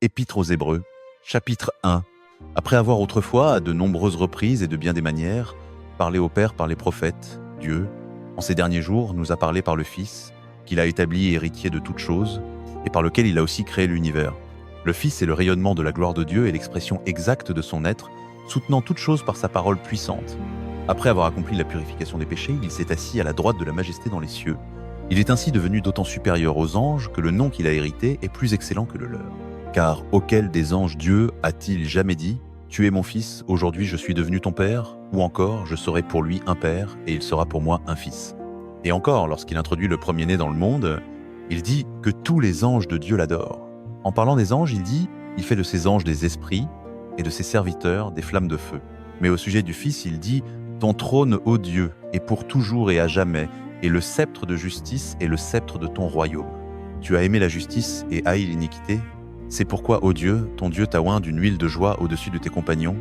Épître aux Hébreux, chapitre 1. Après avoir autrefois, à de nombreuses reprises et de bien des manières, parlé au Père par les prophètes, Dieu, en ces derniers jours, nous a parlé par le Fils, qu'il a établi héritier de toutes choses, et par lequel il a aussi créé l'univers. Le Fils est le rayonnement de la gloire de Dieu et l'expression exacte de son être, soutenant toutes choses par sa parole puissante. Après avoir accompli la purification des péchés, il s'est assis à la droite de la majesté dans les cieux. Il est ainsi devenu d'autant supérieur aux anges que le nom qu'il a hérité est plus excellent que le leur. Car auquel des anges Dieu a-t-il jamais dit « Tu es mon fils, aujourd'hui je suis devenu ton père » ou encore « Je serai pour lui un père et il sera pour moi un fils ». Et encore, lorsqu'il introduit le premier-né dans le monde, il dit que tous les anges de Dieu l'adorent. En parlant des anges, il dit « Il fait de ses anges des esprits et de ses serviteurs des flammes de feu ». Mais au sujet du Fils, il dit « Ton trône, ô Dieu, est pour toujours et à jamais, et le sceptre de justice est le sceptre de ton royaume. Tu as aimé la justice et haï l'iniquité. C'est pourquoi, ô Dieu, ton Dieu t'a oint d'une huile de joie au-dessus de tes compagnons. »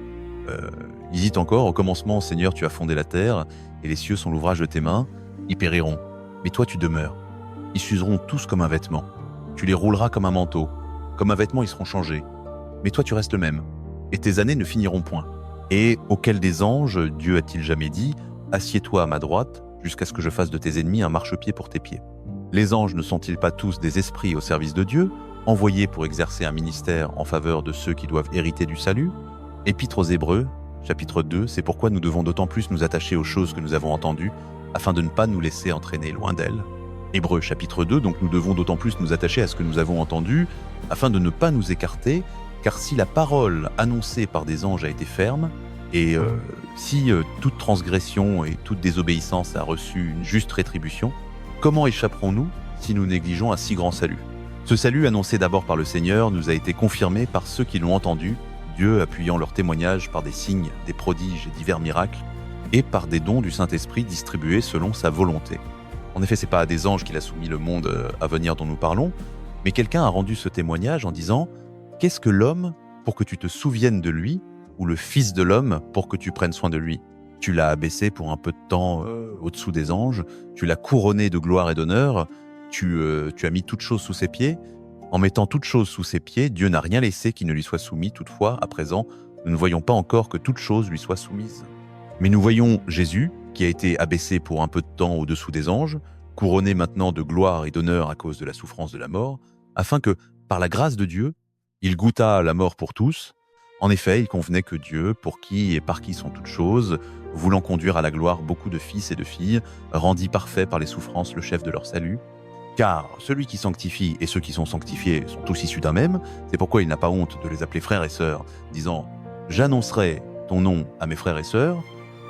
Il dit encore « Au commencement, Seigneur, tu as fondé la terre, et les cieux sont l'ouvrage de tes mains. Ils périront, mais toi tu demeures. Ils s'useront tous comme un vêtement. Tu les rouleras comme un manteau. Comme un vêtement, ils seront changés. Mais toi tu restes le même, et tes années ne finiront point. Et auquel des anges Dieu a-t-il jamais dit « Assieds-toi à ma droite, jusqu'à ce que je fasse de tes ennemis un marchepied pour tes pieds. » Les anges ne sont-ils pas tous des esprits au service de Dieu, envoyés pour exercer un ministère en faveur de ceux qui doivent hériter du salut? Épître aux Hébreux, chapitre 2, c'est pourquoi nous devons d'autant plus nous attacher aux choses que nous avons entendues, afin de ne pas nous laisser entraîner loin d'elles. Hébreux, chapitre 2, donc nous devons d'autant plus nous attacher à ce que nous avons entendu, afin de ne pas nous écarter, car si la parole annoncée par des anges a été ferme, et si toute transgression et toute désobéissance a reçu une juste rétribution, comment échapperons-nous si nous négligeons un si grand salut? Ce salut annoncé d'abord par le Seigneur nous a été confirmé par ceux qui l'ont entendu, Dieu appuyant leur témoignage par des signes, des prodiges et divers miracles, et par des dons du Saint-Esprit distribués selon sa volonté. En effet, ce n'est pas à des anges qu'il a soumis le monde à venir dont nous parlons, mais quelqu'un a rendu ce témoignage en disant « Qu'est-ce que l'homme pour que tu te souviennes de lui, ou le Fils de l'homme pour que tu prennes soin de lui? Tu l'as abaissé pour un peu de temps au-dessous des anges, tu l'as couronné de gloire et d'honneur, tu as mis toutes choses sous ses pieds. En mettant toutes choses sous ses pieds, Dieu n'a rien laissé qui ne lui soit soumis. Toutefois, à présent, nous ne voyons pas encore que toutes choses lui soient soumises. Mais nous voyons Jésus, qui a été abaissé pour un peu de temps au-dessous des anges, couronné maintenant de gloire et d'honneur à cause de la souffrance de la mort, afin que, par la grâce de Dieu, il goûtât la mort pour tous. En effet, il convenait que Dieu, pour qui et par qui sont toutes choses, voulant conduire à la gloire beaucoup de fils et de filles, rendit parfait par les souffrances le chef de leur salut. Car celui qui sanctifie et ceux qui sont sanctifiés sont tous issus d'un même, c'est pourquoi il n'a pas honte de les appeler frères et sœurs, disant « J'annoncerai ton nom à mes frères et sœurs,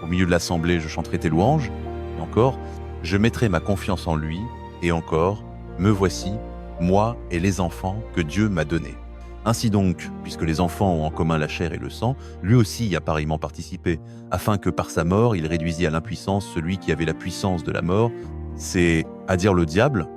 au milieu de l'assemblée je chanterai tes louanges, et encore, je mettrai ma confiance en lui, et encore, me voici, moi et les enfants que Dieu m'a donnés. » Ainsi donc, puisque les enfants ont en commun la chair et le sang, lui aussi y a pareillement participé, afin que par sa mort il réduisit à l'impuissance celui qui avait la puissance de la mort, c'est à dire le diable,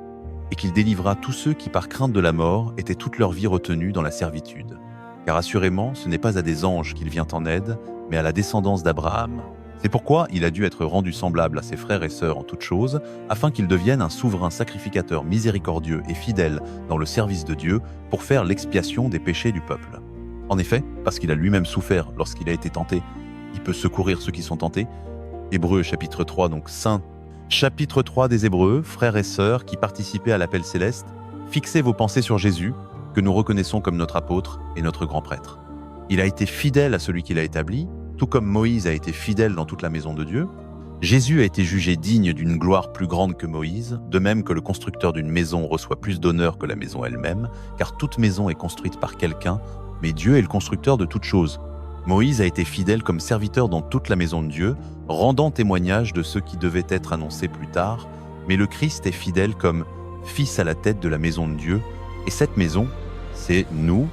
et qu'il délivra tous ceux qui par crainte de la mort étaient toute leur vie retenus dans la servitude. Car assurément, ce n'est pas à des anges qu'il vient en aide, mais à la descendance d'Abraham. C'est pourquoi il a dû être rendu semblable à ses frères et sœurs en toutes choses, afin qu'il devienne un souverain sacrificateur miséricordieux et fidèle dans le service de Dieu pour faire l'expiation des péchés du peuple. En effet, parce qu'il a lui-même souffert lorsqu'il a été tenté, il peut secourir ceux qui sont tentés. Hébreux chapitre 3, donc Saint. Chapitre 3 des Hébreux, frères et sœurs qui participaient à l'appel céleste, fixez vos pensées sur Jésus, que nous reconnaissons comme notre apôtre et notre grand prêtre. Il a été fidèle à celui qu'il a établi, tout comme Moïse a été fidèle dans toute la maison de Dieu. Jésus a été jugé digne d'une gloire plus grande que Moïse, de même que le constructeur d'une maison reçoit plus d'honneur que la maison elle-même, car toute maison est construite par quelqu'un, mais Dieu est le constructeur de toutes choses. Moïse a été fidèle comme serviteur dans toute la maison de Dieu, rendant témoignage de ce qui devait être annoncé plus tard, mais le Christ est fidèle comme fils à la tête de la maison de Dieu, et cette maison, c'est nous,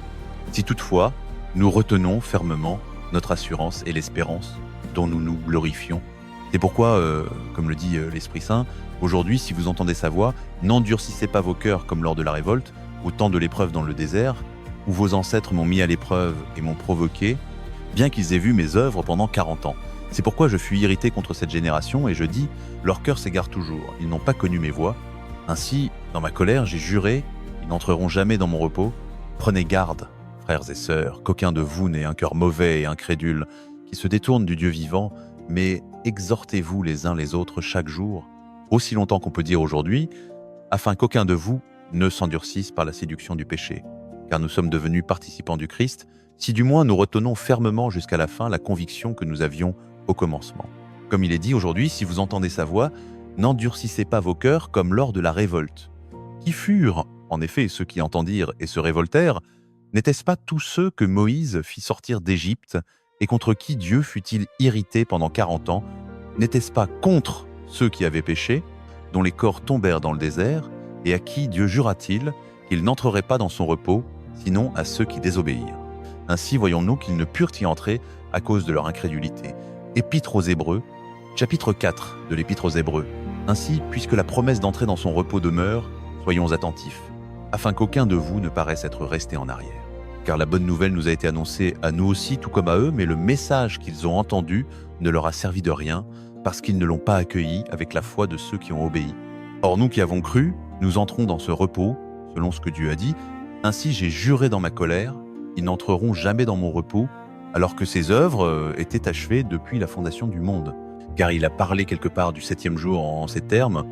si toutefois nous retenons fermement notre assurance et l'espérance dont nous nous glorifions. C'est pourquoi, comme le dit l'Esprit Saint, aujourd'hui, si vous entendez sa voix, n'endurcissez pas vos cœurs comme lors de la révolte, au temps de l'épreuve dans le désert, où vos ancêtres m'ont mis à l'épreuve et m'ont provoqué, bien qu'ils aient vu mes œuvres pendant 40 ans. C'est pourquoi je suis irrité contre cette génération et je dis, leur cœur s'égare toujours, ils n'ont pas connu mes voies. Ainsi, dans ma colère, j'ai juré, ils n'entreront jamais dans mon repos. Prenez garde, Frères et sœurs, qu'aucun de vous n'ait un cœur mauvais et incrédule, qui se détourne du Dieu vivant, mais exhortez-vous les uns les autres chaque jour, aussi longtemps qu'on peut dire aujourd'hui, afin qu'aucun de vous ne s'endurcisse par la séduction du péché. Car nous sommes devenus participants du Christ, si du moins nous retenons fermement jusqu'à la fin la conviction que nous avions au commencement. Comme il est dit aujourd'hui, si vous entendez sa voix, n'endurcissez pas vos cœurs comme lors de la révolte. Qui furent, en effet, ceux qui entendirent et se révoltèrent, n'étaient-ce pas tous ceux que Moïse fit sortir d'Égypte et contre qui Dieu fut-il irrité pendant 40 ans? N'était-ce pas contre ceux qui avaient péché, dont les corps tombèrent dans le désert, et à qui Dieu jura-t-il qu'ils n'entreraient pas dans son repos, sinon à ceux qui désobéirent? Ainsi voyons-nous qu'ils ne purent y entrer à cause de leur incrédulité. Épître aux Hébreux, chapitre 4 de l'Épître aux Hébreux. Ainsi, puisque la promesse d'entrer dans son repos demeure, soyons attentifs, afin qu'aucun de vous ne paraisse être resté en arrière. Car la bonne nouvelle nous a été annoncée à nous aussi, tout comme à eux, mais le message qu'ils ont entendu ne leur a servi de rien, parce qu'ils ne l'ont pas accueilli avec la foi de ceux qui ont obéi. Or nous qui avons cru, nous entrons dans ce repos, selon ce que Dieu a dit. Ainsi j'ai juré dans ma colère, ils n'entreront jamais dans mon repos, alors que ses œuvres étaient achevées depuis la fondation du monde. Car il a parlé quelque part du 7e jour en ces termes,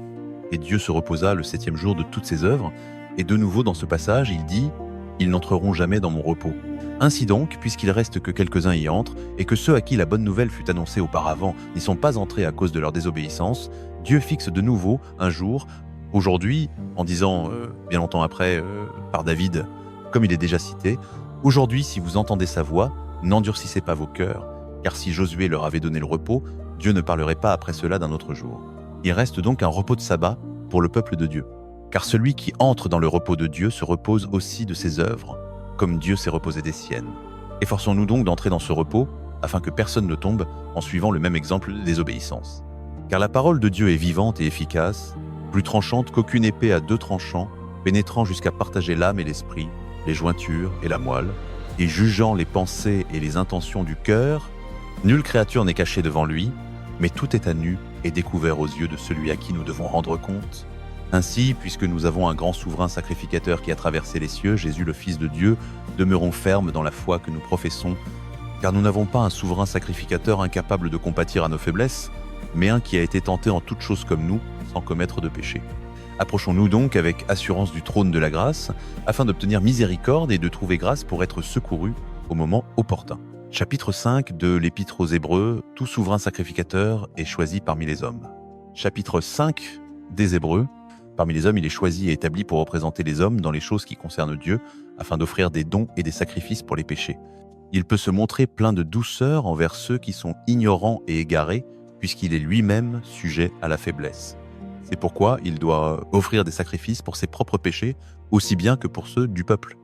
et Dieu se reposa le 7e jour de toutes ses œuvres, et de nouveau dans ce passage, il dit « Ils n'entreront jamais dans mon repos ». Ainsi donc, puisqu'il reste que quelques-uns y entrent, et que ceux à qui la bonne nouvelle fut annoncée auparavant n'y sont pas entrés à cause de leur désobéissance, Dieu fixe de nouveau un jour, aujourd'hui, en disant, bien longtemps après, par David, comme il est déjà cité, « Aujourd'hui, si vous entendez sa voix, n'endurcissez pas vos cœurs, car si Josué leur avait donné le repos, Dieu ne parlerait pas après cela d'un autre jour. » Il reste donc un repos de sabbat pour le peuple de Dieu. Car celui qui entre dans le repos de Dieu se repose aussi de ses œuvres, comme Dieu s'est reposé des siennes. Efforçons-nous donc d'entrer dans ce repos, afin que personne ne tombe en suivant le même exemple de désobéissance. Car la parole de Dieu est vivante et efficace, plus tranchante qu'aucune épée à 2 tranchants, pénétrant jusqu'à partager l'âme et l'esprit, les jointures et la moelle, et jugeant les pensées et les intentions du cœur. Nulle créature n'est cachée devant lui, mais tout est à nu et découvert aux yeux de celui à qui nous devons rendre compte. Ainsi, puisque nous avons un grand souverain sacrificateur qui a traversé les cieux, Jésus le Fils de Dieu, demeurons fermes dans la foi que nous professons, car nous n'avons pas un souverain sacrificateur incapable de compatir à nos faiblesses, mais un qui a été tenté en toutes choses comme nous, sans commettre de péché. Approchons-nous donc avec assurance du trône de la grâce, afin d'obtenir miséricorde et de trouver grâce pour être secourus au moment opportun. Chapitre 5 de l'Épître aux Hébreux, tout souverain sacrificateur est choisi parmi les hommes. Chapitre 5 des Hébreux, parmi les hommes il est choisi et établi pour représenter les hommes dans les choses qui concernent Dieu, afin d'offrir des dons et des sacrifices pour les péchés. Il peut se montrer plein de douceur envers ceux qui sont ignorants et égarés, puisqu'il est lui-même sujet à la faiblesse. C'est pourquoi il doit offrir des sacrifices pour ses propres péchés, aussi bien que pour ceux du peuple.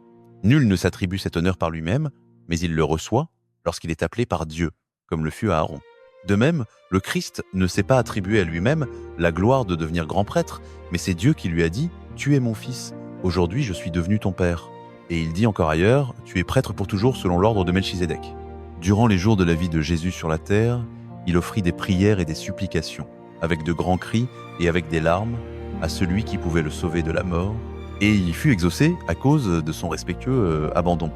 Nul ne s'attribue cet honneur par lui-même, mais il le reçoit lorsqu'il est appelé par Dieu, comme le fut Aaron. De même, le Christ ne s'est pas attribué à lui-même la gloire de devenir grand prêtre, mais c'est Dieu qui lui a dit « Tu es mon fils, aujourd'hui je suis devenu ton père ». Et il dit encore ailleurs « Tu es prêtre pour toujours selon l'ordre de Melchisédek ». Durant les jours de la vie de Jésus sur la terre, il offrit des prières et des supplications, avec de grands cris et avec des larmes, à celui qui pouvait le sauver de la mort, et il fut exaucé à cause de son respectueux abandon.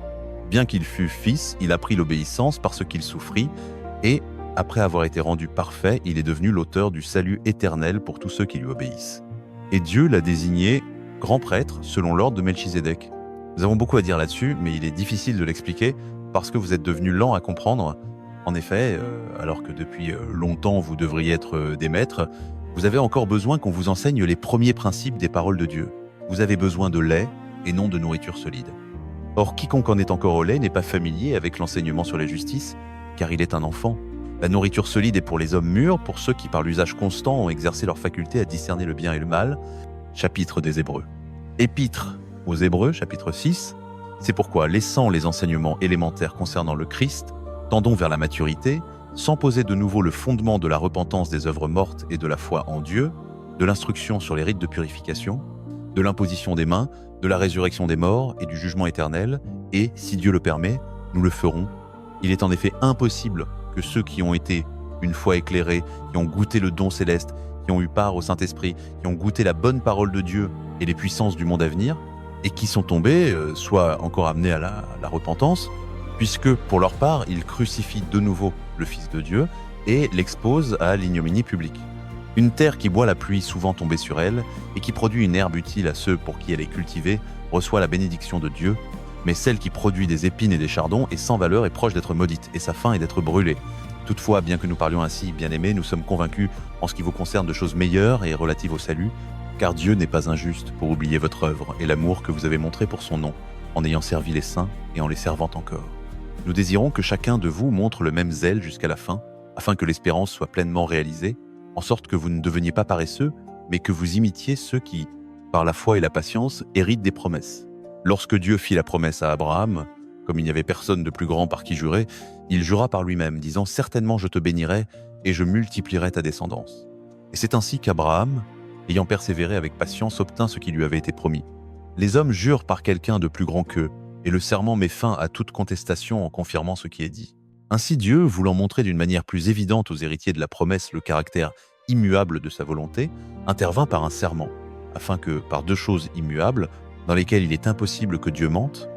Bien qu'il fût fils, il apprit l'obéissance parce qu'il souffrit, et, après avoir été rendu parfait, il est devenu l'auteur du salut éternel pour tous ceux qui lui obéissent. Et Dieu l'a désigné grand prêtre selon l'ordre de Melchisédek. Nous avons beaucoup à dire là-dessus, mais il est difficile de l'expliquer parce que vous êtes devenus lents à comprendre. En effet, alors que depuis longtemps vous devriez être des maîtres, vous avez encore besoin qu'on vous enseigne les premiers principes des paroles de Dieu. Vous avez besoin de lait et non de nourriture solide. Or, quiconque en est encore au lait n'est pas familier avec l'enseignement sur la justice, car il est un enfant. La nourriture solide est pour les hommes mûrs, pour ceux qui par l'usage constant ont exercé leur faculté à discerner le bien et le mal. Chapitre des Hébreux. Épître aux Hébreux, chapitre 6. C'est pourquoi, laissant les enseignements élémentaires concernant le Christ, tendons vers la maturité, sans poser de nouveau le fondement de la repentance des œuvres mortes et de la foi en Dieu, de l'instruction sur les rites de purification, de l'imposition des mains, de la résurrection des morts et du jugement éternel, et, si Dieu le permet, nous le ferons. Il est en effet impossible que ceux qui ont été, une fois éclairés, qui ont goûté le don céleste, qui ont eu part au Saint-Esprit, qui ont goûté la bonne parole de Dieu et les puissances du monde à venir, et qui sont tombés, soit encore amenés à la repentance, puisque pour leur part, ils crucifient de nouveau le Fils de Dieu et l'exposent à l'ignominie publique. Une terre qui boit la pluie souvent tombée sur elle et qui produit une herbe utile à ceux pour qui elle est cultivée reçoit la bénédiction de Dieu, mais celle qui produit des épines et des chardons est sans valeur et proche d'être maudite, et sa fin est d'être brûlée. Toutefois, bien que nous parlions ainsi, bien-aimés, nous sommes convaincus en ce qui vous concerne de choses meilleures et relatives au salut, car Dieu n'est pas injuste pour oublier votre œuvre et l'amour que vous avez montré pour son nom, en ayant servi les saints et en les servant encore. Nous désirons que chacun de vous montre le même zèle jusqu'à la fin, afin que l'espérance soit pleinement réalisée, en sorte que vous ne deveniez pas paresseux, mais que vous imitiez ceux qui, par la foi et la patience, héritent des promesses. Lorsque Dieu fit la promesse à Abraham, comme il n'y avait personne de plus grand par qui jurer, il jura par lui-même, disant « Certainement je te bénirai et je multiplierai ta descendance. » Et c'est ainsi qu'Abraham, ayant persévéré avec patience, obtint ce qui lui avait été promis. Les hommes jurent par quelqu'un de plus grand qu'eux, et le serment met fin à toute contestation en confirmant ce qui est dit. Ainsi Dieu, voulant montrer d'une manière plus évidente aux héritiers de la promesse le caractère immuable de sa volonté, intervint par un serment, afin que, par deux choses immuables, dans lesquelles il est impossible que Dieu mente,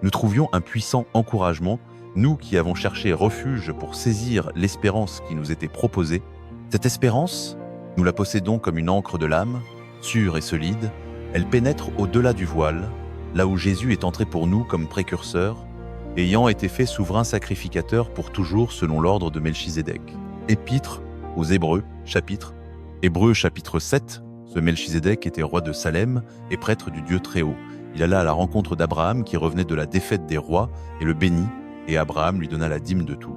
nous trouvions un puissant encouragement, nous qui avons cherché refuge pour saisir l'espérance qui nous était proposée. Cette espérance, nous la possédons comme une ancre de l'âme, sûre et solide, elle pénètre au-delà du voile, là où Jésus est entré pour nous comme précurseur, ayant été fait souverain sacrificateur pour toujours selon l'ordre de Melchizedek. Épître aux Hébreux, chapitre. Hébreux chapitre 7, ce Melchizedek était roi de Salem et prêtre du Dieu Très-Haut. Il alla à la rencontre d'Abraham qui revenait de la défaite des rois et le bénit, et Abraham lui donna la dîme de tout.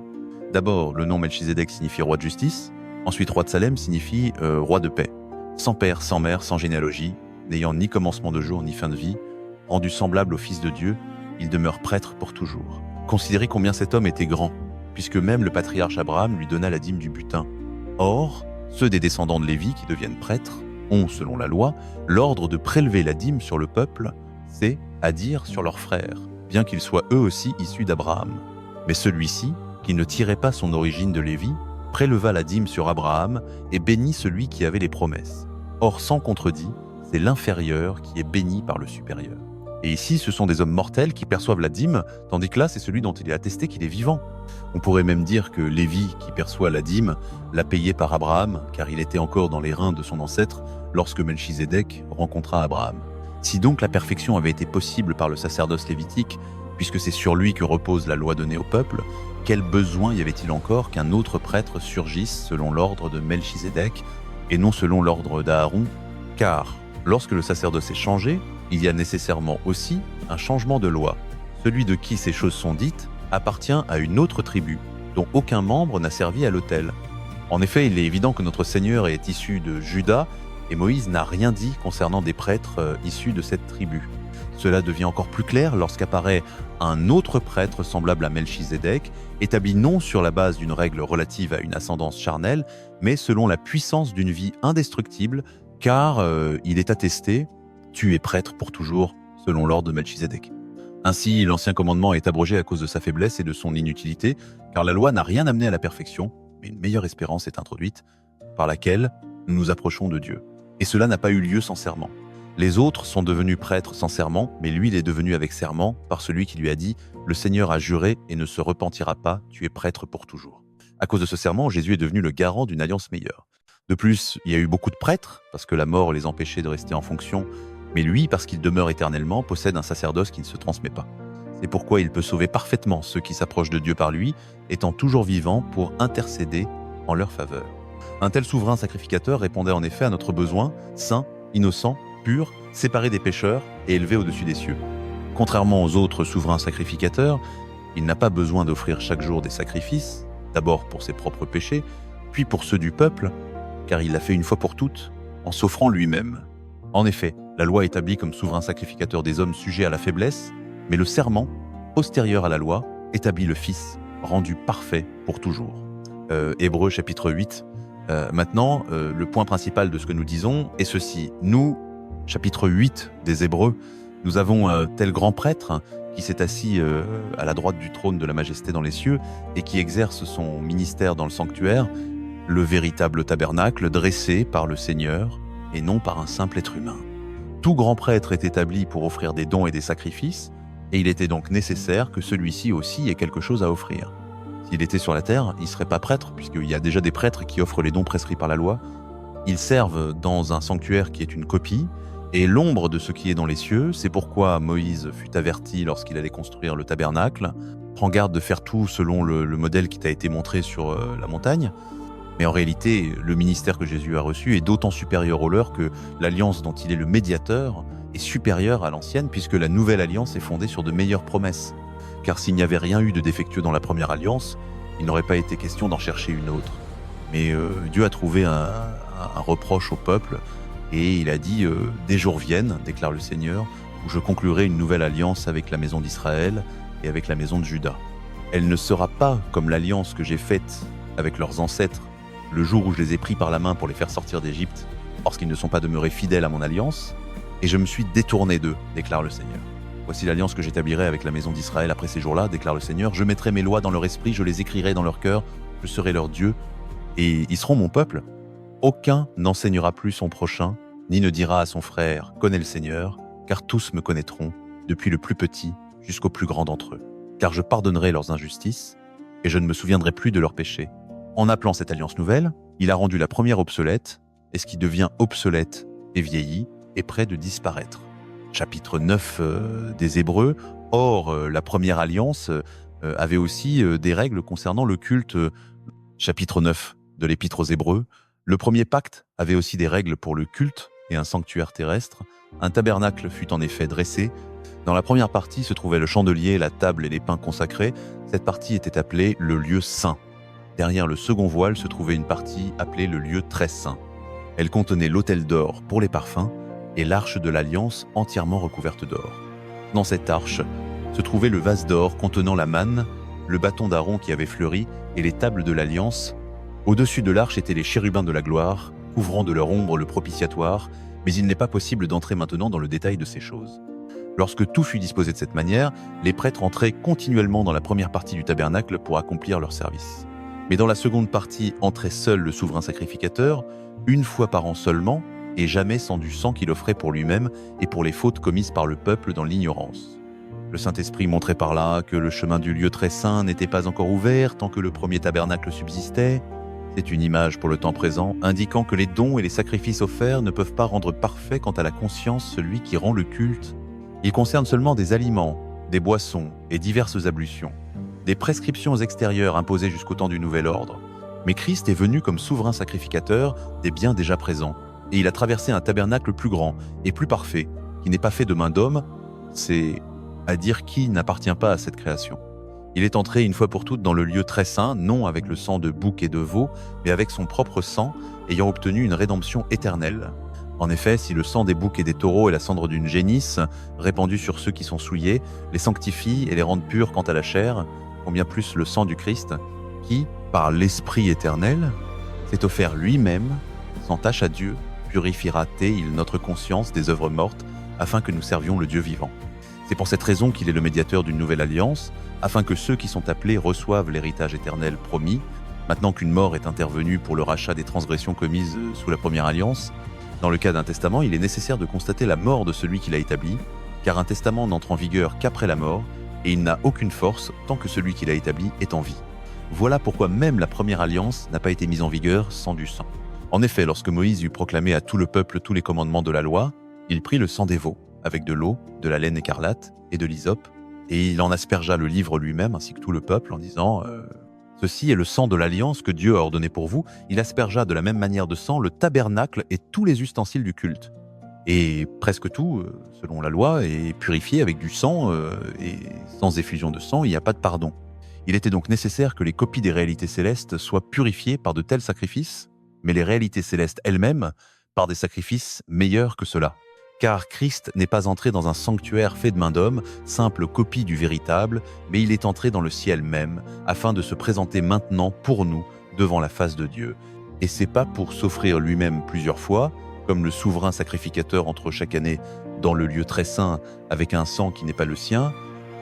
D'abord, le nom Melchizedek signifie roi de justice, ensuite roi de Salem signifie roi de paix. Sans père, sans mère, sans généalogie, n'ayant ni commencement de jour ni fin de vie, rendu semblable au Fils de Dieu, il demeure prêtre pour toujours. Considérez combien cet homme était grand, puisque même le patriarche Abraham lui donna la dîme du butin. Or, ceux des descendants de Lévi qui deviennent prêtres ont, selon la loi, l'ordre de prélever la dîme sur le peuple, c'est à dire sur leurs frères, bien qu'ils soient eux aussi issus d'Abraham. Mais celui-ci, qui ne tirait pas son origine de Lévi, préleva la dîme sur Abraham et bénit celui qui avait les promesses. Or, sans contredit, c'est l'inférieur qui est béni par le supérieur. Et ici, ce sont des hommes mortels qui perçoivent la dîme, tandis que là, c'est celui dont il est attesté qu'il est vivant. On pourrait même dire que Lévi, qui perçoit la dîme, l'a payée par Abraham, car il était encore dans les reins de son ancêtre lorsque Melchizedek rencontra Abraham. Si donc la perfection avait été possible par le sacerdoce lévitique, puisque c'est sur lui que repose la loi donnée au peuple, quel besoin y avait-il encore qu'un autre prêtre surgisse selon l'ordre de Melchizedek et non selon l'ordre d'Aaron? Car lorsque le sacerdoce est changé, il y a nécessairement aussi un changement de loi. Celui de qui ces choses sont dites appartient à une autre tribu, dont aucun membre n'a servi à l'autel. En effet, il est évident que notre Seigneur est issu de Juda, et Moïse n'a rien dit concernant des prêtres issus de cette tribu. Cela devient encore plus clair lorsqu'apparaît un autre prêtre semblable à Melchizedek, établi non sur la base d'une règle relative à une ascendance charnelle, mais selon la puissance d'une vie indestructible, car il est attesté « Tu es prêtre pour toujours », selon l'ordre de Melchizedek. Ainsi, l'ancien commandement est abrogé à cause de sa faiblesse et de son inutilité, car la loi n'a rien amené à la perfection, mais une meilleure espérance est introduite, par laquelle nous nous approchons de Dieu. Et cela n'a pas eu lieu sans serment. Les autres sont devenus prêtres sans serment, mais lui, il est devenu avec serment par celui qui lui a dit « Le Seigneur a juré et ne se repentira pas, tu es prêtre pour toujours ». À cause de ce serment, Jésus est devenu le garant d'une alliance meilleure. De plus, il y a eu beaucoup de prêtres, parce que la mort les empêchait de rester en fonction, mais lui, parce qu'il demeure éternellement, possède un sacerdoce qui ne se transmet pas. C'est pourquoi il peut sauver parfaitement ceux qui s'approchent de Dieu par lui, étant toujours vivant pour intercéder en leur faveur. Un tel souverain sacrificateur répondait en effet à notre besoin, saint, innocent, pur, séparé des pécheurs et élevé au-dessus des cieux. Contrairement aux autres souverains sacrificateurs, il n'a pas besoin d'offrir chaque jour des sacrifices, d'abord pour ses propres péchés, puis pour ceux du peuple, car il l'a fait une fois pour toutes, en s'offrant lui-même. En effet, la loi établit comme souverain sacrificateur des hommes sujets à la faiblesse, mais le serment, postérieur à la loi, établit le Fils, rendu parfait pour toujours. Hébreux chapitre 8. Maintenant, le point principal de ce que nous disons est ceci. Nous, chapitre 8 des Hébreux, nous avons tel grand prêtre qui s'est assis à la droite du trône de la majesté dans les cieux et qui exerce son ministère dans le sanctuaire, le véritable tabernacle dressé par le Seigneur et non par un simple être humain. tout grand prêtre est établi pour offrir des dons et des sacrifices, et il était donc nécessaire que celui-ci aussi ait quelque chose à offrir. S'il était sur la terre, il ne serait pas prêtre, puisqu'il y a déjà des prêtres qui offrent les dons prescrits par la loi. Ils servent dans un sanctuaire qui est une copie, et l'ombre de ce qui est dans les cieux. C'est pourquoi Moïse fut averti lorsqu'il allait construire le tabernacle. Prends garde de faire tout selon le modèle qui t'a été montré sur la montagne. Mais en réalité, le ministère que Jésus a reçu est d'autant supérieur au leur que l'alliance dont il est le médiateur est supérieure à l'ancienne, puisque la nouvelle alliance est fondée sur de meilleures promesses. Car s'il n'y avait rien eu de défectueux dans la première alliance, il n'aurait pas été question d'en chercher une autre. Mais Dieu a trouvé un reproche au peuple, et il a dit « Des jours viennent, déclare le Seigneur, où je conclurai une nouvelle alliance avec la maison d'Israël et avec la maison de Juda. Elle ne sera pas comme l'alliance que j'ai faite avec leurs ancêtres, le jour où je les ai pris par la main pour les faire sortir d'Égypte, parce qu'ils ne sont pas demeurés fidèles à mon alliance, et je me suis détourné d'eux, déclare le Seigneur. Voici l'alliance que j'établirai avec la maison d'Israël après ces jours-là, déclare le Seigneur. Je mettrai mes lois dans leur esprit, je les écrirai dans leur cœur, je serai leur Dieu, et ils seront mon peuple. Aucun n'enseignera plus son prochain, ni ne dira à son frère « Connais le Seigneur », car tous me connaîtront, depuis le plus petit jusqu'au plus grand d'entre eux. Car je pardonnerai leurs injustices, et je ne me souviendrai plus de leurs péchés. En appelant cette alliance nouvelle, il a rendu la première obsolète, et ce qui devient obsolète et vieilli est près de disparaître. Chapitre 9 des Hébreux. Or, la première alliance avait aussi des règles concernant le culte. Chapitre 9 de l'Épître aux Hébreux. Le premier pacte avait aussi des règles pour le culte et un sanctuaire terrestre. Un tabernacle fut en effet dressé. Dans la première partie se trouvait le chandelier, la table et les pains consacrés. Cette partie était appelée le lieu saint. Derrière le second voile se trouvait une partie appelée le lieu très saint. Elle contenait l'autel d'or pour les parfums et l'arche de l'alliance entièrement recouverte d'or. Dans cette arche se trouvait le vase d'or contenant la manne, le bâton d'Aaron qui avait fleuri et les tables de l'alliance. Au-dessus de l'arche étaient les chérubins de la gloire, couvrant de leur ombre le propitiatoire, mais il n'est pas possible d'entrer maintenant dans le détail de ces choses. Lorsque tout fut disposé de cette manière, les prêtres entraient continuellement dans la première partie du tabernacle pour accomplir leur service. Mais dans la seconde partie entrait seul le souverain sacrificateur, une fois par an seulement, et jamais sans du sang qu'il offrait pour lui-même et pour les fautes commises par le peuple dans l'ignorance. Le Saint-Esprit montrait par là que le chemin du lieu très saint n'était pas encore ouvert tant que le premier tabernacle subsistait. C'est une image pour le temps présent, indiquant que les dons et les sacrifices offerts ne peuvent pas rendre parfait quant à la conscience celui qui rend le culte. Ils concernent seulement des aliments, des boissons et diverses ablutions. Des prescriptions extérieures imposées jusqu'au temps du nouvel ordre. Mais Christ est venu comme souverain sacrificateur des biens déjà présents, et il a traversé un tabernacle plus grand et plus parfait, qui n'est pas fait de main d'homme, c'est à dire qui n'appartient pas à cette création. Il est entré une fois pour toutes dans le lieu très saint, non avec le sang de bouc et de veau, mais avec son propre sang, ayant obtenu une rédemption éternelle. En effet, si le sang des boucs et des taureaux et la cendre d'une génisse, répandue sur ceux qui sont souillés, les sanctifient et les rendent purs quant à la chair, combien plus le sang du Christ, qui, par l'Esprit éternel, s'est offert lui-même, sans tache à Dieu, purifiera-t-il notre conscience des œuvres mortes, afin que nous servions le Dieu vivant. C'est pour cette raison qu'il est le médiateur d'une nouvelle alliance, afin que ceux qui sont appelés reçoivent l'héritage éternel promis, maintenant qu'une mort est intervenue pour le rachat des transgressions commises sous la première alliance. Dans le cas d'un testament, il est nécessaire de constater la mort de celui qui l'a établi, car un testament n'entre en vigueur qu'après la mort, et il n'a aucune force tant que celui qui l'a établi est en vie. Voilà pourquoi même la première alliance n'a pas été mise en vigueur sans du sang. En effet, lorsque Moïse eut proclamé à tout le peuple tous les commandements de la loi, il prit le sang des veaux, avec de l'eau, de la laine écarlate et de l'hysope, et il en aspergea le livre lui-même ainsi que tout le peuple en disant « Ceci est le sang de l'alliance que Dieu a ordonné pour vous. » Il aspergea de la même manière de sang le tabernacle et tous les ustensiles du culte. Et presque tout, selon la loi, est purifié avec du sang, et sans effusion de sang, il n'y a pas de pardon. Il était donc nécessaire que les copies des réalités célestes soient purifiées par de tels sacrifices, mais les réalités célestes elles-mêmes par des sacrifices meilleurs que cela. Car Christ n'est pas entré dans un sanctuaire fait de main d'homme, simple copie du véritable, mais il est entré dans le ciel même, afin de se présenter maintenant pour nous devant la face de Dieu. Et c'est pas pour s'offrir lui-même plusieurs fois, comme le souverain sacrificateur entre chaque année dans le lieu très saint avec un sang qui n'est pas le sien,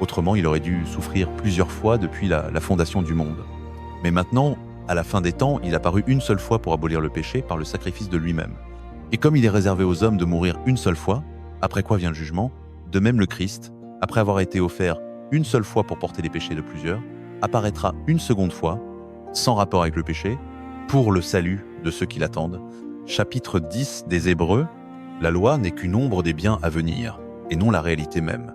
autrement il aurait dû souffrir plusieurs fois depuis la fondation du monde. Mais maintenant, à la fin des temps, il a paru une seule fois pour abolir le péché par le sacrifice de lui-même. Et comme il est réservé aux hommes de mourir une seule fois, après quoi vient le jugement. De même le Christ, après avoir été offert une seule fois pour porter les péchés de plusieurs, apparaîtra une seconde fois, sans rapport avec le péché, pour le salut de ceux qui l'attendent. Chapitre 10 des Hébreux, la loi n'est qu'une ombre des biens à venir, et non la réalité même.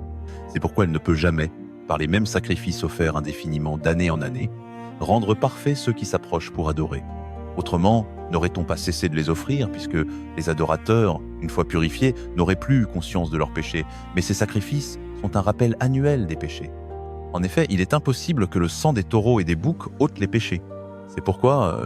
C'est pourquoi elle ne peut jamais, par les mêmes sacrifices offerts indéfiniment d'année en année, rendre parfaits ceux qui s'approchent pour adorer. Autrement, n'aurait-on pas cessé de les offrir, puisque les adorateurs, une fois purifiés, n'auraient plus eu conscience de leurs péchés, mais ces sacrifices sont un rappel annuel des péchés. En effet, il est impossible que le sang des taureaux et des boucs ôte les péchés. C'est pourquoi,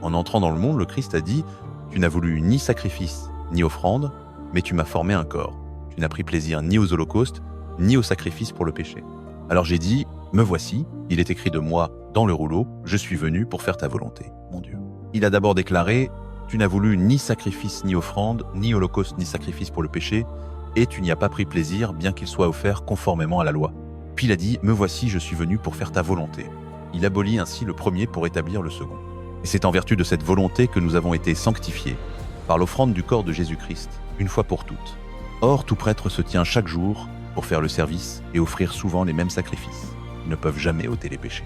en entrant dans le monde, le Christ a dit « Tu n'as voulu ni sacrifice, ni offrande, mais tu m'as formé un corps. Tu n'as pris plaisir ni aux holocaustes, ni aux sacrifices pour le péché. » Alors j'ai dit « Me voici, il est écrit de moi dans le rouleau, je suis venu pour faire ta volonté, mon Dieu. » Il a d'abord déclaré « Tu n'as voulu ni sacrifice, ni offrande, ni holocauste, ni sacrifice pour le péché, et tu n'y as pas pris plaisir, bien qu'il soit offert conformément à la loi. » Puis il a dit « Me voici, je suis venu pour faire ta volonté. » Il abolit ainsi le premier pour établir le second. Et c'est en vertu de cette volonté que nous avons été sanctifiés, par l'offrande du corps de Jésus-Christ, une fois pour toutes. Or, tout prêtre se tient chaque jour pour faire le service et offrir souvent les mêmes sacrifices. Ils ne peuvent jamais ôter les péchés.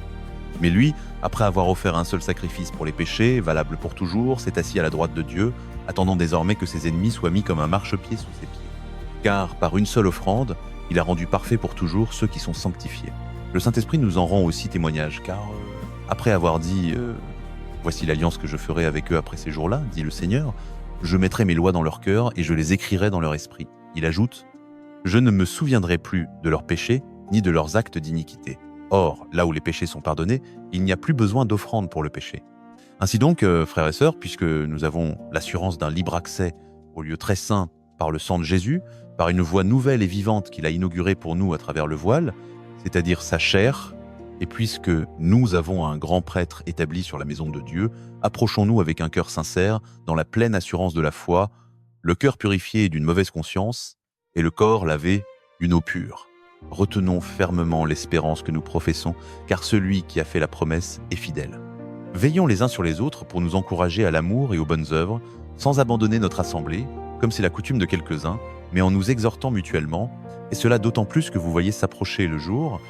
Mais lui, après avoir offert un seul sacrifice pour les péchés, valable pour toujours, s'est assis à la droite de Dieu, attendant désormais que ses ennemis soient mis comme un marchepied sous ses pieds. Car par une seule offrande, il a rendu parfait pour toujours ceux qui sont sanctifiés. Le Saint-Esprit nous en rend aussi témoignage, car après avoir dit « Voici l'alliance que je ferai avec eux après ces jours-là, dit le Seigneur, je mettrai mes lois dans leur cœur et je les écrirai dans leur esprit. » Il ajoute « Je ne me souviendrai plus de leurs péchés ni de leurs actes d'iniquité. » Or, là où les péchés sont pardonnés, il n'y a plus besoin d'offrande pour le péché. Ainsi donc, frères et sœurs, puisque nous avons l'assurance d'un libre accès au lieu très saint par le sang de Jésus, par une voie nouvelle et vivante qu'il a inaugurée pour nous à travers le voile, c'est-à-dire sa chair, et puisque nous avons un grand prêtre établi sur la maison de Dieu, approchons-nous avec un cœur sincère, dans la pleine assurance de la foi, le cœur purifié d'une mauvaise conscience, et le corps lavé d'une eau pure. Retenons fermement l'espérance que nous professons, car celui qui a fait la promesse est fidèle. Veillons les uns sur les autres pour nous encourager à l'amour et aux bonnes œuvres, sans abandonner notre assemblée, comme c'est la coutume de quelques-uns, mais en nous exhortant mutuellement, et cela d'autant plus que vous voyez s'approcher le jour,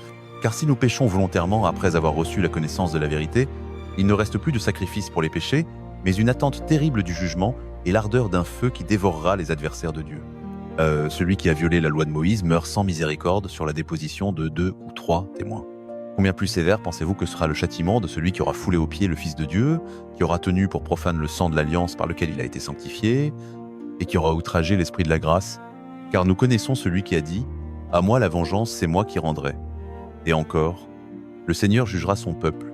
car si nous péchons volontairement après avoir reçu la connaissance de la vérité, il ne reste plus de sacrifice pour les péchés, mais une attente terrible du jugement et l'ardeur d'un feu qui dévorera les adversaires de Dieu. Celui qui a violé la loi de Moïse meurt sans miséricorde sur la déposition de 2 ou 3 témoins. Combien plus sévère pensez-vous que sera le châtiment de celui qui aura foulé aux pieds le Fils de Dieu, qui aura tenu pour profane le sang de l'alliance par lequel il a été sanctifié, et qui aura outragé l'esprit de la grâce? Car nous connaissons celui qui a dit « À moi la vengeance, c'est moi qui rendrai ». Et encore, le Seigneur jugera son peuple.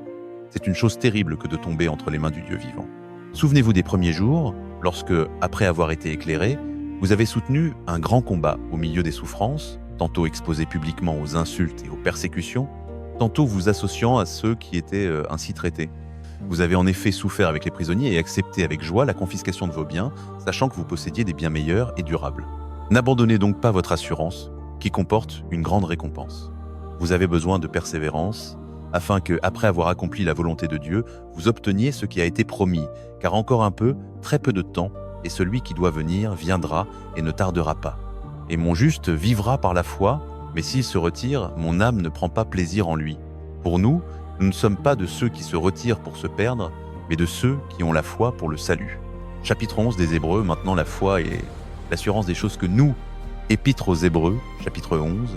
C'est une chose terrible que de tomber entre les mains du Dieu vivant. Souvenez-vous des premiers jours, lorsque, après avoir été éclairés, vous avez soutenu un grand combat au milieu des souffrances, tantôt exposé publiquement aux insultes et aux persécutions, tantôt vous associant à ceux qui étaient ainsi traités. Vous avez en effet souffert avec les prisonniers et accepté avec joie la confiscation de vos biens, sachant que vous possédiez des biens meilleurs et durables. N'abandonnez donc pas votre assurance, qui comporte une grande récompense. Vous avez besoin de persévérance, afin que, après avoir accompli la volonté de Dieu, vous obteniez ce qui a été promis, car encore un peu, très peu de temps, et celui qui doit venir viendra et ne tardera pas. Et mon juste vivra par la foi, mais s'il se retire, mon âme ne prend pas plaisir en lui. Pour nous, nous ne sommes pas de ceux qui se retirent pour se perdre, mais de ceux qui ont la foi pour le salut. Chapitre 11 des Hébreux, maintenant la foi et l'assurance des choses que nous, Épître aux Hébreux, chapitre 11,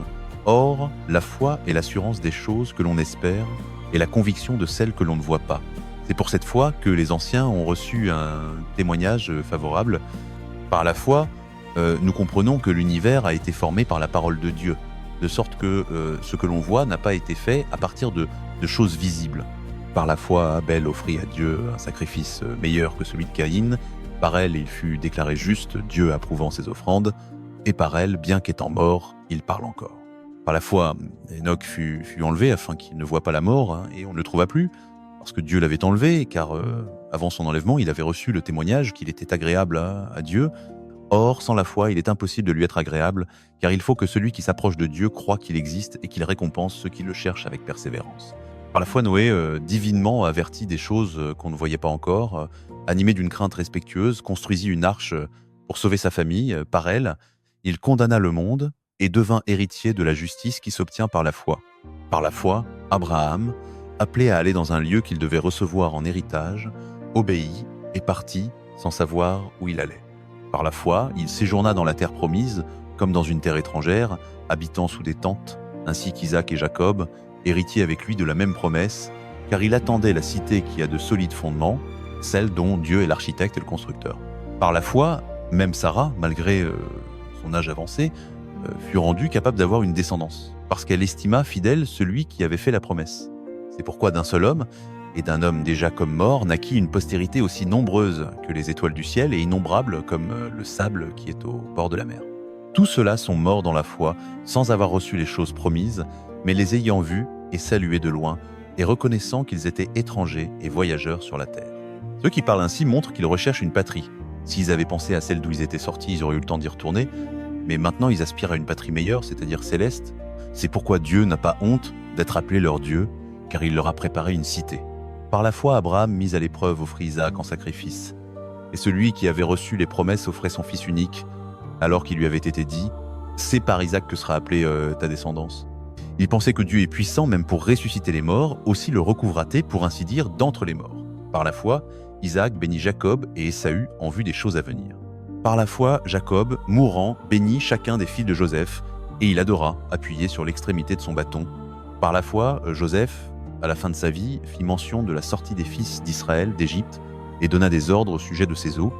or, la foi est l'assurance des choses que l'on espère et la conviction de celles que l'on ne voit pas. C'est pour cette foi que les anciens ont reçu un témoignage favorable. Par la foi, nous comprenons que l'univers a été formé par la parole de Dieu, de sorte que ce que l'on voit n'a pas été fait à partir de choses visibles. Par la foi, Abel offrit à Dieu un sacrifice meilleur que celui de Caïn. Par elle, il fut déclaré juste, Dieu approuvant ses offrandes. Et par elle, bien qu'étant mort, il parle encore. Par la foi, Enoch fut enlevé afin qu'il ne voie pas la mort, et on ne le trouva plus, parce que Dieu l'avait enlevé, car avant son enlèvement, il avait reçu le témoignage qu'il était agréable à Dieu. Or, sans la foi, il est impossible de lui être agréable, car il faut que celui qui s'approche de Dieu croie qu'il existe et qu'il récompense ceux qui le cherchent avec persévérance. Par la foi, Noé, divinement averti des choses qu'on ne voyait pas encore, animé d'une crainte respectueuse, construisit une arche pour sauver sa famille. Par elle, il condamna le monde et devint héritier de la justice qui s'obtient par la foi. Par la foi, Abraham, appelé à aller dans un lieu qu'il devait recevoir en héritage, obéit et partit sans savoir où il allait. Par la foi, il séjourna dans la terre promise, comme dans une terre étrangère, habitant sous des tentes, ainsi qu'Isaac et Jacob, héritiers avec lui de la même promesse, car il attendait la cité qui a de solides fondements, celle dont Dieu est l'architecte et le constructeur. Par la foi, même Sarah, malgré son âge avancé, fut rendue capable d'avoir une descendance, parce qu'elle estima fidèle celui qui avait fait la promesse. C'est pourquoi d'un seul homme, et d'un homme déjà comme mort, naquit une postérité aussi nombreuse que les étoiles du ciel et innombrable comme le sable qui est au bord de la mer. Tous ceux-là sont morts dans la foi, sans avoir reçu les choses promises, mais les ayant vus et salués de loin, et reconnaissant qu'ils étaient étrangers et voyageurs sur la terre. Ceux qui parlent ainsi montrent qu'ils recherchent une patrie. S'ils avaient pensé à celle d'où ils étaient sortis, ils auraient eu le temps d'y retourner, mais maintenant ils aspirent à une patrie meilleure, c'est-à-dire céleste. C'est pourquoi Dieu n'a pas honte d'être appelé leur Dieu, car il leur a préparé une cité. Par la foi, Abraham, mis à l'épreuve, offrit Isaac en sacrifice. Et celui qui avait reçu les promesses offrait son fils unique, alors qu'il lui avait été dit « C'est par Isaac que sera appelée ta descendance ». Il pensait que Dieu est puissant même pour ressusciter les morts, aussi le recouvra-t-il, pour ainsi dire, d'entre les morts. Par la foi, Isaac bénit Jacob et Ésaü en vue des choses à venir. Par la foi, Jacob, mourant, bénit chacun des fils de Joseph, et il adora, appuyé sur l'extrémité de son bâton. Par la foi, Joseph, à la fin de sa vie, fit mention de la sortie des fils d'Israël d'Égypte et donna des ordres au sujet de ses eaux.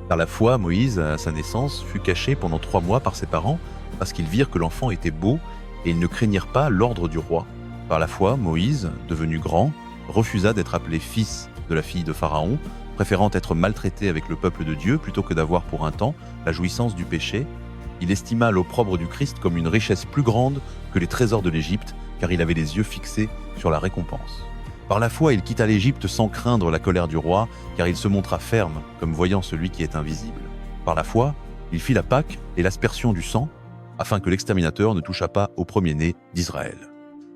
Par la foi, Moïse, à sa naissance, fut caché pendant 3 mois par ses parents, parce qu'ils virent que l'enfant était beau, et ils ne craignirent pas l'ordre du roi. Par la foi, Moïse, devenu grand, refusa d'être appelé fils de la fille de Pharaon, préférant être maltraité avec le peuple de Dieu plutôt que d'avoir pour un temps la jouissance du péché. Il estima l'opprobre du Christ comme une richesse plus grande que les trésors de l'Égypte, car il avait les yeux fixés sur la récompense. Par la foi, il quitta l'Égypte sans craindre la colère du roi, car il se montra ferme, comme voyant celui qui est invisible. Par la foi, il fit la Pâque et l'aspersion du sang, afin que l'exterminateur ne touchât pas au premier-né d'Israël.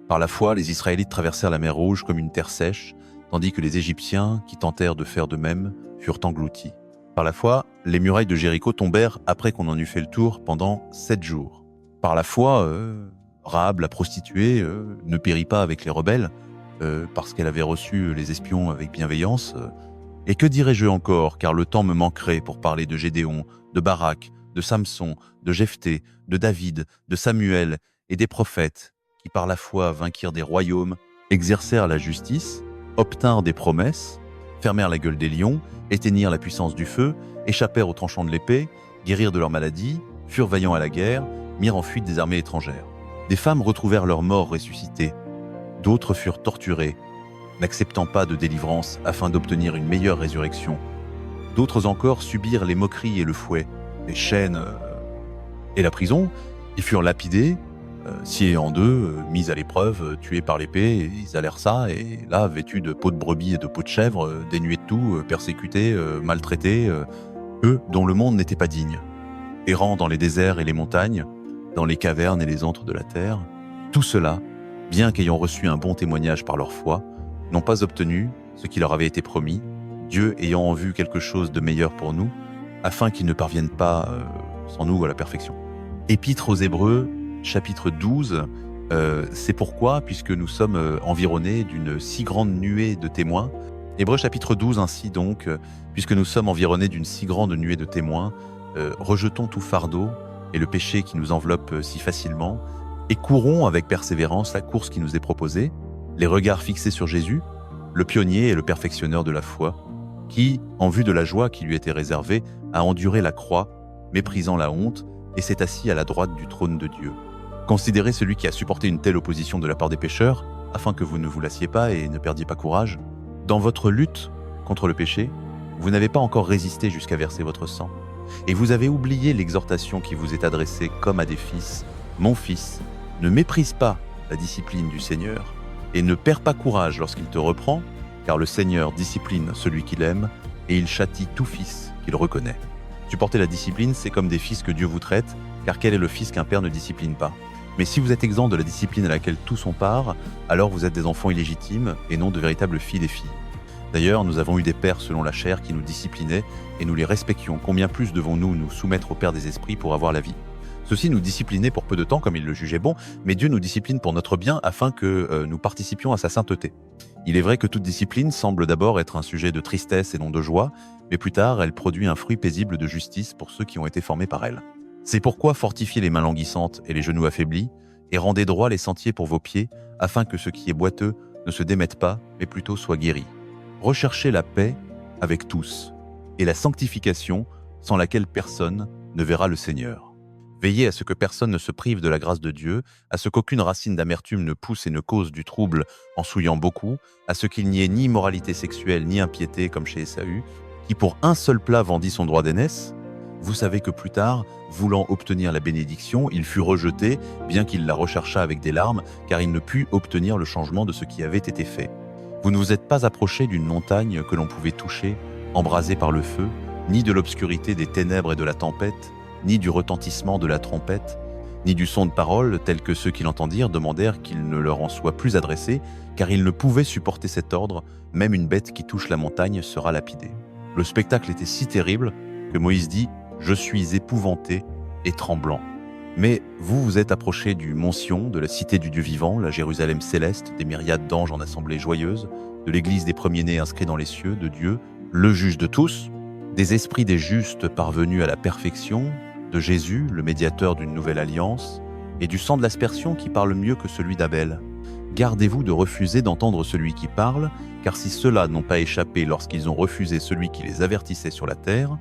Par la foi, les Israélites traversèrent la mer Rouge comme une terre sèche, tandis que les Égyptiens, qui tentèrent de faire de même, furent engloutis. Par la foi, les murailles de Jéricho tombèrent après qu'on en eut fait le tour pendant 7 jours. Par la foi, Rahab, la prostituée, ne périt pas avec les rebelles, parce qu'elle avait reçu les espions avec bienveillance. Et que dirais-je encore, car le temps me manquerait pour parler de Gédéon, de Barak, de Samson, de Jephthé, de David, de Samuel et des prophètes, qui par la foi vainquirent des royaumes, exercèrent la justice, obtinrent des promesses, fermèrent la gueule des lions, éteignirent la puissance du feu, échappèrent aux tranchants de l'épée, guérirent de leurs maladies, furent vaillants à la guerre, mirent en fuite des armées étrangères. Des femmes retrouvèrent leurs morts ressuscités, d'autres furent torturées, n'acceptant pas de délivrance afin d'obtenir une meilleure résurrection. D'autres encore subirent les moqueries et le fouet, les chaînes et la prison. Ils furent lapidés, sciés en deux, mis à l'épreuve, tués par l'épée. Ils allèrent ça, et là, vêtus de peau de brebis et de peau de chèvre, dénués de tout, persécutés, maltraités, eux dont le monde n'était pas digne. Errant dans les déserts et les montagnes, dans les cavernes et les antres de la terre, tout cela, bien qu'ayant reçu un bon témoignage par leur foi, n'ont pas obtenu ce qui leur avait été promis, Dieu ayant en vue quelque chose de meilleur pour nous, afin qu'ils ne parviennent pas sans nous à la perfection. Épître aux Hébreux, chapitre 12, c'est pourquoi, puisque nous sommes environnés d'une si grande nuée de témoins, Hébreux chapitre 12 ainsi donc, puisque nous sommes environnés d'une si grande nuée de témoins, rejetons tout fardeau et le péché qui nous enveloppe si facilement, et courons avec persévérance la course qui nous est proposée, les regards fixés sur Jésus, le pionnier et le perfectionneur de la foi, qui, en vue de la joie qui lui était réservée, a enduré la croix, méprisant la honte, et s'est assis à la droite du trône de Dieu. Considérez celui qui a supporté une telle opposition de la part des pécheurs, afin que vous ne vous lassiez pas et ne perdiez pas courage. Dans votre lutte contre le péché, vous n'avez pas encore résisté jusqu'à verser votre sang, et vous avez oublié l'exhortation qui vous est adressée comme à des fils. Mon fils, ne méprise pas la discipline du Seigneur, et ne perds pas courage lorsqu'il te reprend, car le Seigneur discipline celui qu'il aime, et il châtie tout fils qu'il reconnaît. Supporter la discipline, c'est comme des fils que Dieu vous traite, car quel est le fils qu'un père ne discipline pas? Mais si vous êtes exempt de la discipline à laquelle tous ont part, alors vous êtes des enfants illégitimes et non de véritables filles et filles. D'ailleurs, nous avons eu des pères selon la chair qui nous disciplinaient et nous les respections. Combien plus devons-nous nous soumettre au Père des esprits pour avoir la vie? Ceci nous disciplinait pour peu de temps comme il le jugeait bon, mais Dieu nous discipline pour notre bien afin que nous participions à sa sainteté. Il est vrai que toute discipline semble d'abord être un sujet de tristesse et non de joie, mais plus tard elle produit un fruit paisible de justice pour ceux qui ont été formés par elle. C'est pourquoi fortifiez les mains languissantes et les genoux affaiblis, et rendez droits les sentiers pour vos pieds, afin que ce qui est boiteux ne se démette pas, mais plutôt soit guéri. Recherchez la paix avec tous, et la sanctification sans laquelle personne ne verra le Seigneur. Veillez à ce que personne ne se prive de la grâce de Dieu, à ce qu'aucune racine d'amertume ne pousse et ne cause du trouble en souillant beaucoup, à ce qu'il n'y ait ni immoralité sexuelle ni impiété comme chez Ésaü, qui pour un seul plat vendit son droit d'aînesse. Vous savez que plus tard, voulant obtenir la bénédiction, il fut rejeté, bien qu'il la recherchât avec des larmes, car il ne put obtenir le changement de ce qui avait été fait. Vous ne vous êtes pas approché d'une montagne que l'on pouvait toucher, embrasée par le feu, ni de l'obscurité des ténèbres et de la tempête, ni du retentissement de la trompette, ni du son de parole tel que ceux qui l'entendirent demandèrent qu'il ne leur en soit plus adressé, car ils ne pouvaient supporter cet ordre, même une bête qui touche la montagne sera lapidée. Le spectacle était si terrible que Moïse dit « Je suis épouvanté et tremblant ». Mais vous vous êtes approché du mont Sion, de la cité du Dieu vivant, la Jérusalem céleste, des myriades d'anges en assemblée joyeuse, de l'église des premiers-nés inscrits dans les cieux, de Dieu, le juge de tous, des esprits des justes parvenus à la perfection, de Jésus, le médiateur d'une nouvelle alliance, et du sang de l'aspersion qui parle mieux que celui d'Abel. Gardez-vous de refuser d'entendre celui qui parle, car si ceux-là n'ont pas échappé lorsqu'ils ont refusé celui qui les avertissait sur la terre,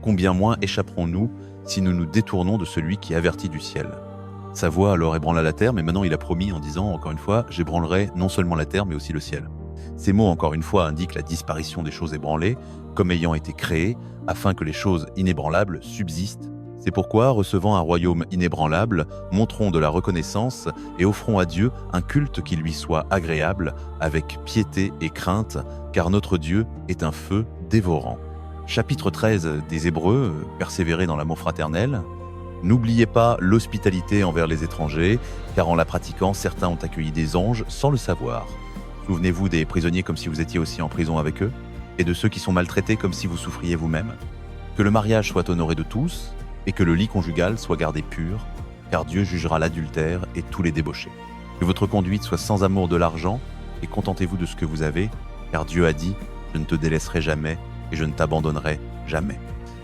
combien moins échapperons-nous si nous nous détournons de celui qui avertit du ciel. Sa voix alors ébranla la terre, mais maintenant il a promis en disant, encore une fois, « J'ébranlerai non seulement la terre, mais aussi le ciel ». Ces mots, encore une fois, indiquent la disparition des choses ébranlées, comme ayant été créées, afin que les choses inébranlables subsistent. C'est pourquoi, recevant un royaume inébranlable, montrons de la reconnaissance et offrons à Dieu un culte qui lui soit agréable, avec piété et crainte, car notre Dieu est un feu dévorant. Chapitre 13 des Hébreux, persévérer dans l'amour fraternel. N'oubliez pas l'hospitalité envers les étrangers, car en la pratiquant, certains ont accueilli des anges sans le savoir. Souvenez-vous des prisonniers comme si vous étiez aussi en prison avec eux, et de ceux qui sont maltraités comme si vous souffriez vous-même. Que le mariage soit honoré de tous, et que le lit conjugal soit gardé pur, car Dieu jugera l'adultère et tous les débauchés. Que votre conduite soit sans amour de l'argent, et contentez-vous de ce que vous avez, car Dieu a dit « Je ne te délaisserai jamais, et je ne t'abandonnerai jamais ».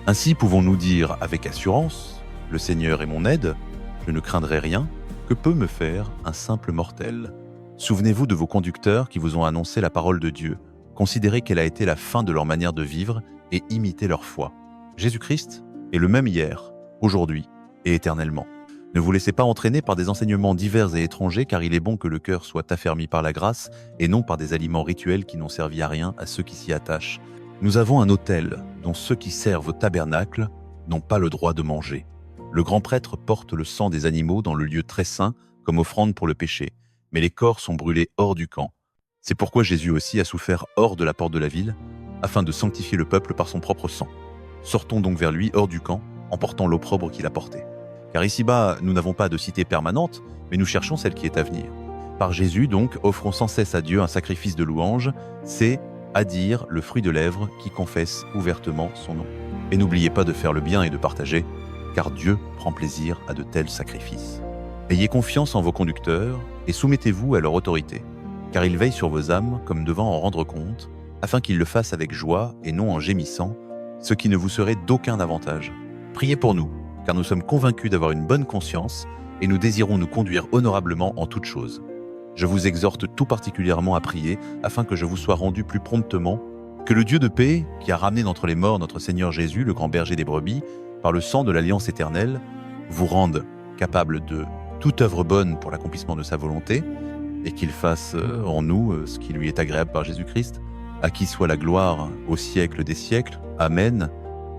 Ainsi pouvons-nous dire avec assurance « Le Seigneur est mon aide, je ne craindrai rien, que peut me faire un simple mortel ?» Souvenez-vous de vos conducteurs qui vous ont annoncé la parole de Dieu. Considérez quelle a été la fin de leur manière de vivre et imitez leur foi. Jésus-Christ est le même hier, aujourd'hui et éternellement. Ne vous laissez pas entraîner par des enseignements divers et étrangers, car il est bon que le cœur soit affermi par la grâce et non par des aliments rituels qui n'ont servi à rien à ceux qui s'y attachent. Nous avons un autel dont ceux qui servent au tabernacle n'ont pas le droit de manger. Le grand prêtre porte le sang des animaux dans le lieu très saint comme offrande pour le péché, mais les corps sont brûlés hors du camp. C'est pourquoi Jésus aussi a souffert hors de la porte de la ville, afin de sanctifier le peuple par son propre sang. Sortons donc vers lui hors du camp, en portant l'opprobre qu'il a porté. Car ici-bas, nous n'avons pas de cité permanente, mais nous cherchons celle qui est à venir. Par Jésus, donc, offrons sans cesse à Dieu un sacrifice de louange, c'est, à dire, le fruit de lèvres qui confesse ouvertement son nom. Et n'oubliez pas de faire le bien et de partager, car Dieu prend plaisir à de tels sacrifices. Ayez confiance en vos conducteurs et soumettez-vous à leur autorité, car ils veillent sur vos âmes comme devant en rendre compte, afin qu'ils le fassent avec joie et non en gémissant, ce qui ne vous serait d'aucun avantage. Priez pour nous, car nous sommes convaincus d'avoir une bonne conscience et nous désirons nous conduire honorablement en toutes choses. Je vous exhorte tout particulièrement à prier, afin que je vous sois rendu plus promptement, que le Dieu de paix, qui a ramené d'entre les morts notre Seigneur Jésus, le grand berger des brebis, par le sang de l'alliance éternelle, vous rende capable de toute œuvre bonne pour l'accomplissement de sa volonté, et qu'il fasse en nous ce qui lui est agréable par Jésus-Christ, à qui soit la gloire au siècle des siècles. Amen.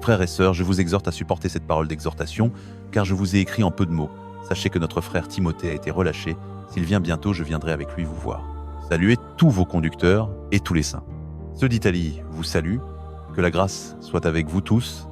Frères et sœurs, je vous exhorte à supporter cette parole d'exhortation, car je vous ai écrit en peu de mots. Sachez que notre frère Timothée a été relâché. S'il vient bientôt, je viendrai avec lui vous voir. Saluez tous vos conducteurs et tous les saints. Ceux d'Italie vous saluent. Que la grâce soit avec vous tous